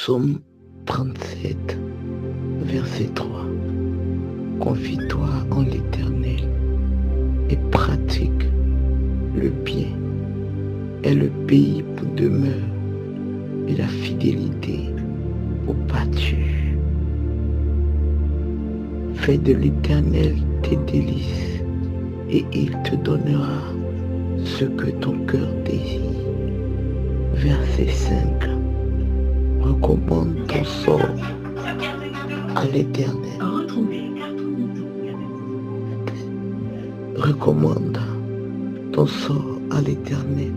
Psaume 37, verset 3. Confie-toi en l'Éternel et pratique le bien, et le pays pour demeure et la fidélité pour pâture. Fais de l'Éternel tes délices et il te donnera ce que ton cœur désire. Verset 5. Recommande ton sort à l'Éternel. Recommande ton sort à l'Éternel.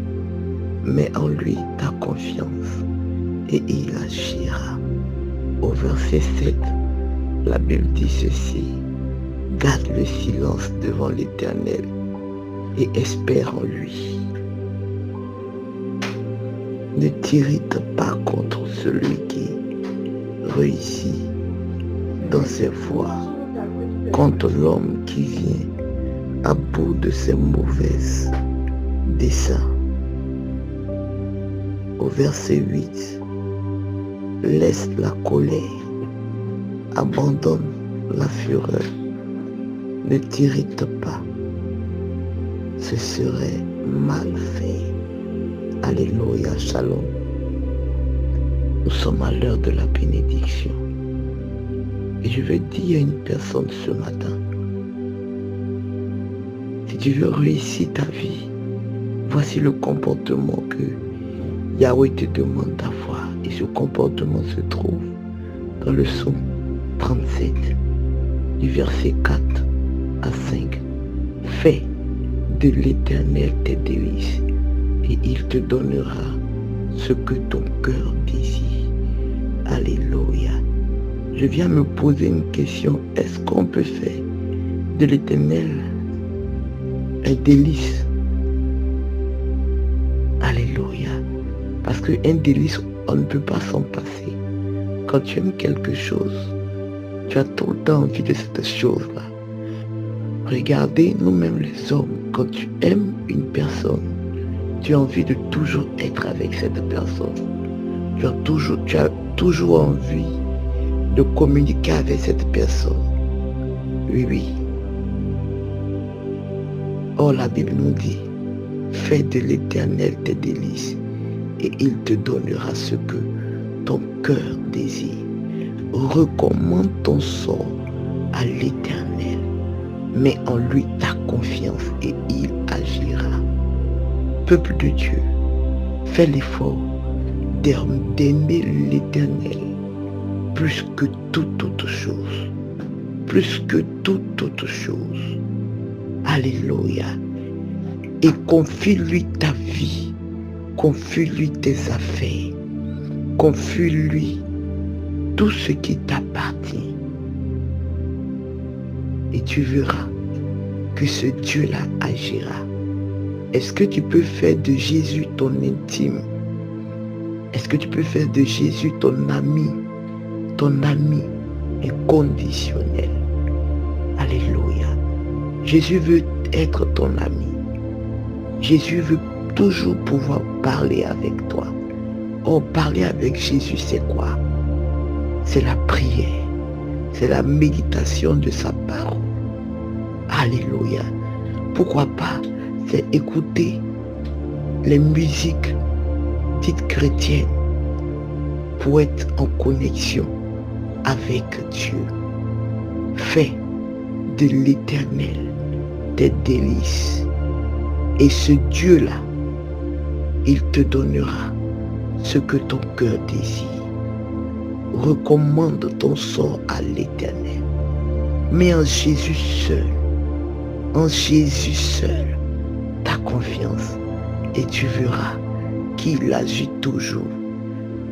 Mets en lui ta confiance et il agira. Au verset 7, la Bible dit ceci. Garde le silence devant l'Éternel et espère en lui. Ne t'irrite pas contre celui qui réussit dans ses voies, contre l'homme qui vient à bout de ses mauvaises desseins. Au verset 8, laisse la colère, abandonne la fureur, ne t'irrite pas, ce serait mal fait. Alléluia, shalom. Nous sommes à l'heure de la bénédiction. Et je veux dire à une personne ce matin, si tu veux réussir ta vie, voici le comportement que Yahweh te demande d'avoir. Et ce comportement se trouve dans le psaume 37, du verset 4 à 5. Fais de l'Éternel tes délices et il te donnera ce que ton cœur désire. Alléluia. Je viens me poser une question. Est-ce qu'on peut faire de l'Éternel un délice? Alléluia. Parce qu'un délice, on ne peut pas s'en passer. Quand tu aimes quelque chose, tu as tout le temps envie de cette chose-là. Regardez, nous-mêmes les hommes, quand tu aimes une personne, tu as envie de toujours être avec cette personne. Tu as toujours envie de communiquer avec cette personne. Oui, oui. Or, la Bible nous dit, fais de l'Éternel tes délices et il te donnera ce que ton cœur désire. Recommande ton sort à l'Éternel. Mets en lui ta confiance et il agira. Peuple de Dieu, fais l'effort d'aimer l'Éternel plus que toute autre chose. Plus que toute autre chose. Alléluia. Et confie-lui ta vie. Confie-lui tes affaires. Confie-lui tout ce qui t'appartient. Et tu verras que ce Dieu-là agira. Est-ce que tu peux faire de Jésus ton intime? Est-ce que tu peux faire de Jésus ton ami inconditionnel? Alléluia. Jésus veut être ton ami. Jésus veut toujours pouvoir parler avec toi. Oh, parler avec Jésus, c'est quoi? C'est la prière. C'est la méditation de sa parole. Alléluia. Pourquoi pas? C'est écouter les musiques dites chrétiennes pour être en connexion avec Dieu. Fais de l'Éternel tes délices. Et ce Dieu-là, il te donnera ce que ton cœur désire. Recommande ton sort à l'Éternel. Mais en Jésus seul, ta confiance et tu verras qu'il agit toujours.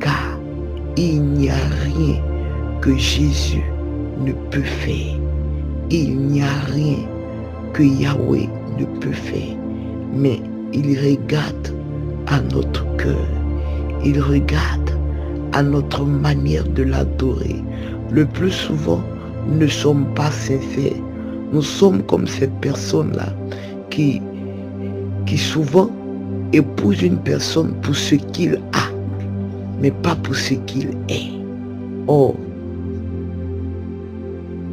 Car il n'y a rien que Jésus ne peut faire. Il n'y a rien que Yahweh ne peut faire. Mais il regarde à notre cœur. Il regarde à notre manière de l'adorer. Le plus souvent, nous ne sommes pas sincères. Nous sommes comme cette personne-là qui souvent épouse une personne pour ce qu'il a. mais pas pour ce qu'il est. Oh,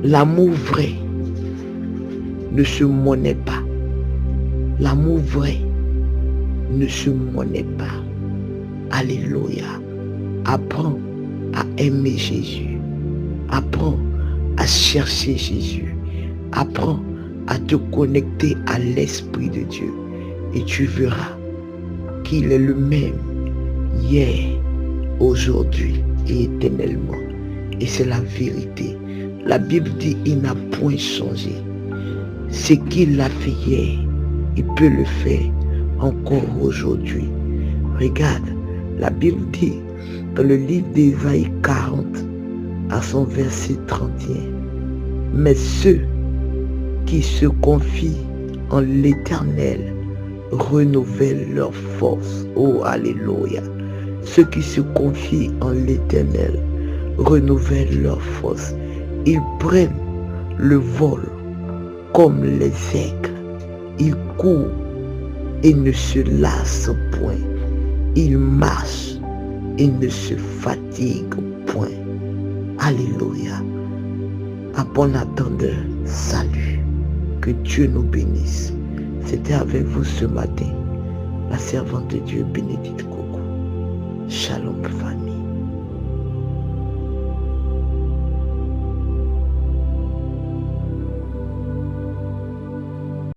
l'amour vrai ne se monnaie pas. L'amour vrai ne se monnaie pas. Alléluia. Apprends à aimer Jésus. Apprends à chercher Jésus. Apprends à te connecter à l'Esprit de Dieu. Et tu verras qu'il est le même hier, aujourd'hui et éternellement. Et c'est la vérité. La Bible dit il n'a point changé. Ce qu'il a fait hier, il peut le faire encore aujourd'hui. Regarde, la Bible dit dans le livre d'Ésaïe 40 à son verset 31, mais ceux qui se confient en l'Éternel renouvellent leur force. Oh, alléluia. Ceux qui se confient en l'Éternel renouvellent leur force. Ils prennent le vol comme les aigles. Ils courent et ne se lassent point. Ils marchent et ne se fatiguent point. Alléluia. À bon attendeur, salut. Que Dieu nous bénisse. C'était avec vous ce matin, la servante de Dieu Bénédicte Coco. Shalom famille.